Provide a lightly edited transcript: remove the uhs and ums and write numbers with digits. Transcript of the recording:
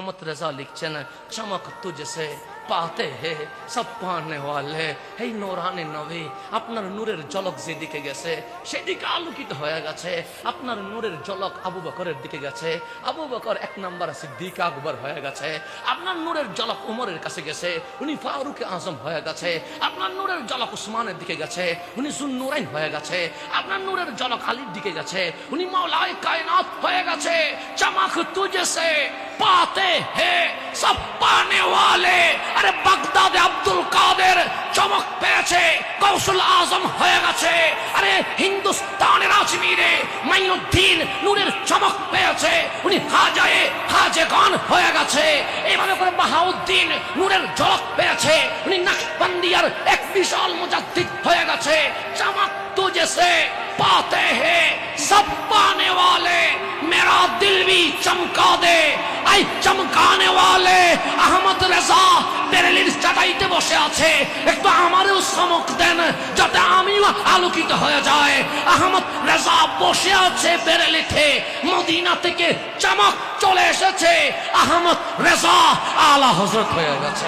আহমদ রেজা লিখছেন, চমক তুঝসে পাতে হে সব পানে ওয়ালে। এই নূরানি নবী, আপনার নূরের ঝলক যেদিকে গেছে সেদিকে আলোকিত হয়ে গেছে। আপনার নূরের ঝলক আবু বকরের দিকে গেছে, আবু বকর 1 নম্বর সিদ্দিক আকবর হয়ে গেছে। আপনার নূরের ঝলক উমরের কাছে গেছে, উনি ফারুক আজম হয়ে গেছে। আপনার নূরের ঝলক উসমানের দিকে গেছে, উনি জুন্নুরাইন হয়ে গেছে। আপনার নূরের ঝলক আলীর দিকে গেছে, উনি মাওলায়ে কায়নাত হয়ে গেছে। চমক তুঝসে পাতে হে সব পানে ওয়ালে। আরে বাগদাদে আব্দুল কাদের চমক পেয়েছে, কৌশল আজম হয়ে গেছে। আরে হিন্দুস্তানের আজমিরে মাইনুদ্দিন নূরের চমক পেয়েছে, উনি হাজেগান হয়ে গেছে। এইভাবে করে বাহাউদ্দিন নূরের ঝলক পেয়েছে, উনি নাকশবন্দিয়ার এক বিশাল মুজাদ্দিদ হয়ে গেছে। চমক তুঝসে पाते हैं सब पाने वाले, मेरा दिल भी चमका दे। आई चमकाने वाले আহমদ রেজা বেরেলির চাটাইতে বসে আছে, একটু আমারও চমক দেন যাতে আমিও আলোকিত হয়ে যায়। আহমদ রেজা বসে আছে বেরেলিতে, মদিনা থেকে চমক চলে এসেছে। আহমদ রেজা আলা হযরত হয়ে গেছে।